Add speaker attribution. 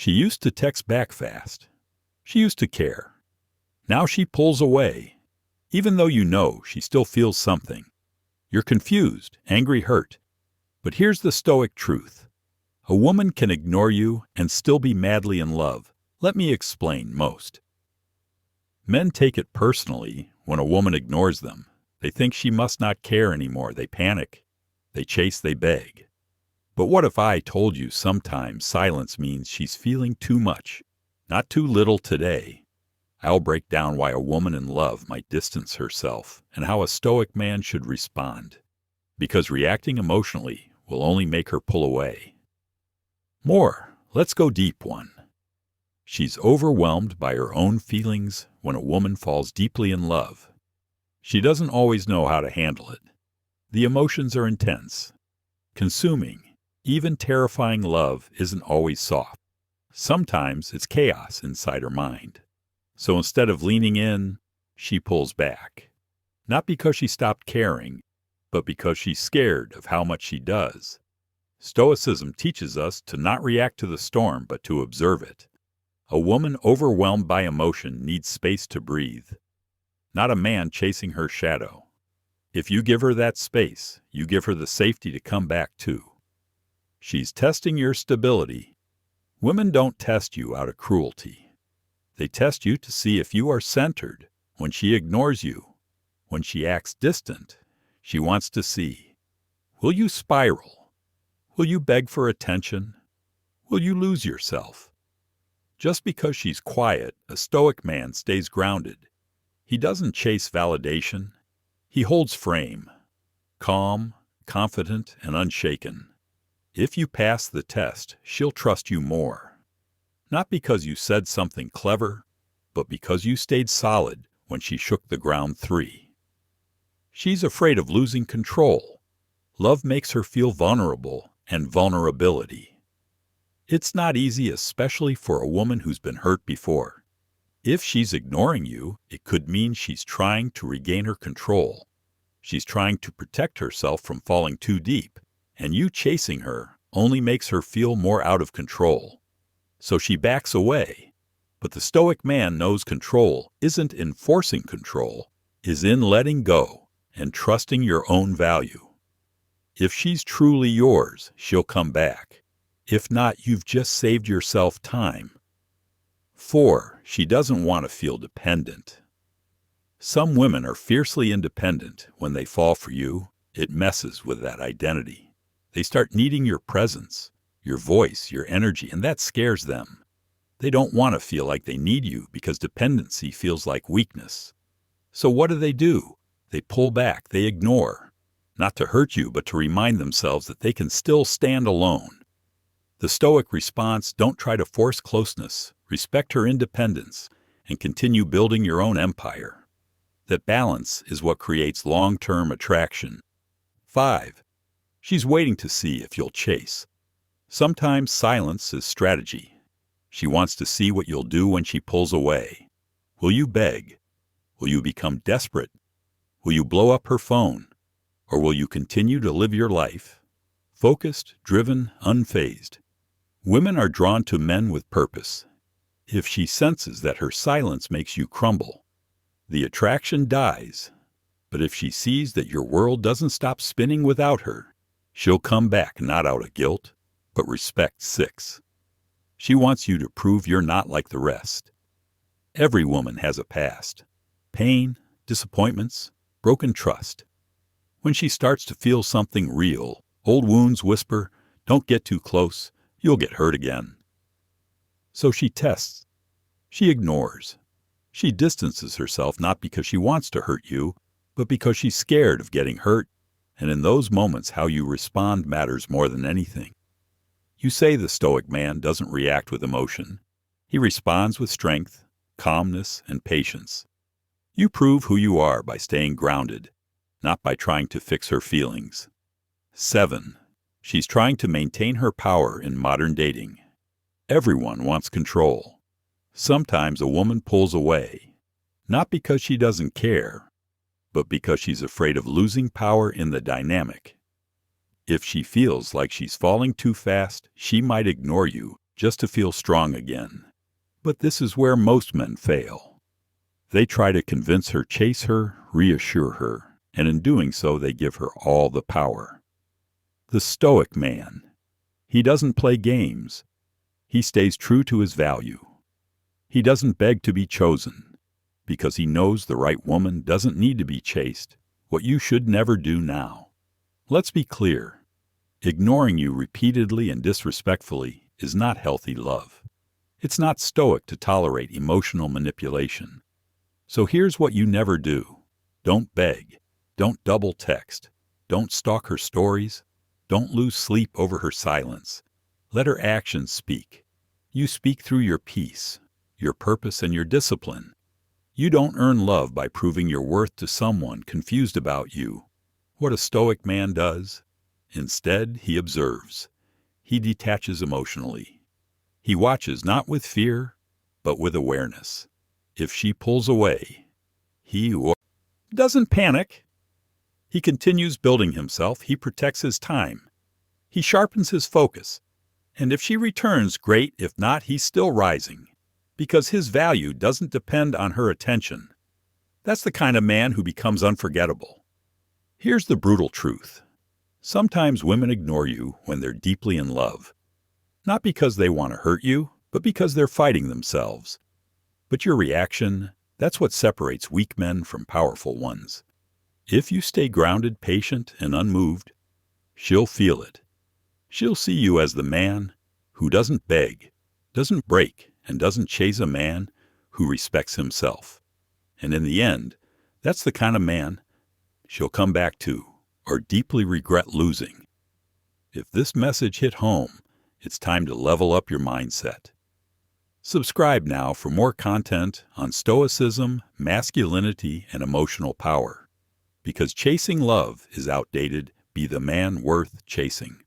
Speaker 1: She used to text back fast. She used to care. Now she pulls away. Even though you know she still feels something. You're confused, angry, hurt. But here's the Stoic truth. A woman can ignore you and still be madly in love. Let me explain most. Men take it personally when a woman ignores them. They think she must not care anymore. They panic. They chase, they beg. But what if I told you sometimes silence means she's feeling too much, not too little today? I'll break down why a woman in love might distance herself and how a Stoic man should respond. Because reacting emotionally will only make her pull away. More, let's go deep one. She's overwhelmed by her own feelings when a woman falls deeply in love. She doesn't always know how to handle it. The emotions are intense, consuming. Even terrifying love isn't always soft. Sometimes it's chaos inside her mind. So instead of leaning in, she pulls back. Not because she stopped caring, but because she's scared of how much she does. Stoicism teaches us to not react to the storm, but to observe it. A woman overwhelmed by emotion needs space to breathe, not a man chasing her shadow. If you give her that space, you give her the safety to come back to. She's testing your stability. Women don't test you out of cruelty. They test you to see if you are centered. When she ignores you, when she acts distant, she wants to see. Will you spiral? Will you beg for attention? Will you lose yourself? Just because she's quiet, a Stoic man stays grounded. He doesn't chase validation. He holds frame, calm, confident, and unshaken. If you pass the test, she'll trust you more. Not because you said something clever, but because you stayed solid when she shook the ground 3. She's afraid of losing control. Love makes her feel vulnerable and vulnerability. It's not easy, especially for a woman who's been hurt before. If she's ignoring you, it could mean she's trying to regain her control. She's trying to protect herself from falling too deep. And you chasing her only makes her feel more out of control. So she backs away. But the Stoic man knows control isn't in forcing control, is in letting go and trusting your own value. If she's truly yours, she'll come back. If not, you've just saved yourself time. 4. She doesn't want to feel dependent. Some women are fiercely independent. When they fall for you, it messes with that identity. They start needing your presence, your voice, your energy, and that scares them. They don't want to feel like they need you because dependency feels like weakness. So what do? They pull back, they ignore. Not to hurt you, but to remind themselves that they can still stand alone. The Stoic response: don't try to force closeness, respect her independence, and continue building your own empire. That balance is what creates long-term attraction. 5. She's waiting to see if you'll chase. Sometimes silence is strategy. She wants to see what you'll do when she pulls away. Will you beg? Will you become desperate? Will you blow up her phone? Or will you continue to live your life? Focused, driven, unfazed. Women are drawn to men with purpose. If she senses that her silence makes you crumble, the attraction dies. But if she sees that your world doesn't stop spinning without her, she'll come back not out of guilt, but respect. 6. She wants you to prove you're not like the rest. Every woman has a past. Pain, disappointments, broken trust. When she starts to feel something real, old wounds whisper, "Don't get too close, you'll get hurt again." So she tests. She ignores. She distances herself not because she wants to hurt you, but because she's scared of getting hurt. And in those moments, how you respond matters more than anything. You say the Stoic man doesn't react with emotion. He responds with strength, calmness, and patience. You prove who you are by staying grounded, not by trying to fix her feelings. 7. She's trying to maintain her power in modern dating. Everyone wants control. Sometimes a woman pulls away, not because she doesn't care, but because she's afraid of losing power in the dynamic. If she feels like she's falling too fast, she might ignore you just to feel strong again. But this is where most men fail. They try to convince her, chase her, reassure her, and in doing so they give her all the power. The Stoic man. He doesn't play games. He stays true to his value. He doesn't beg to be chosen, because he knows the right woman doesn't need to be chased, what you should never do now. Let's be clear. Ignoring you repeatedly and disrespectfully is not healthy love. It's not stoic to tolerate emotional manipulation. So here's what you never do. Don't beg. Don't double text. Don't stalk her stories. Don't lose sleep over her silence. Let her actions speak. You speak through your peace, your purpose, and your discipline. You don't earn love by proving your worth to someone confused about you. What a Stoic man does? Instead, he observes. He detaches emotionally. He watches not with fear, but with awareness. If she pulls away, he doesn't panic. He continues building himself. He protects his time. He sharpens his focus. And if she returns, great. If not, he's still rising. Because his value doesn't depend on her attention. That's the kind of man who becomes unforgettable. Here's the brutal truth. Sometimes women ignore you when they're deeply in love. Not because they want to hurt you, but because they're fighting themselves. But your reaction, that's what separates weak men from powerful ones. If you stay grounded, patient, and unmoved, she'll feel it. She'll see you as the man who doesn't beg, doesn't break, and doesn't chase a man who respects himself. And in the end, that's the kind of man she'll come back to or deeply regret losing. If this message hit home, it's time to level up your mindset. Subscribe now for more content on Stoicism, masculinity, and emotional power. Because chasing love is outdated, be the man worth chasing.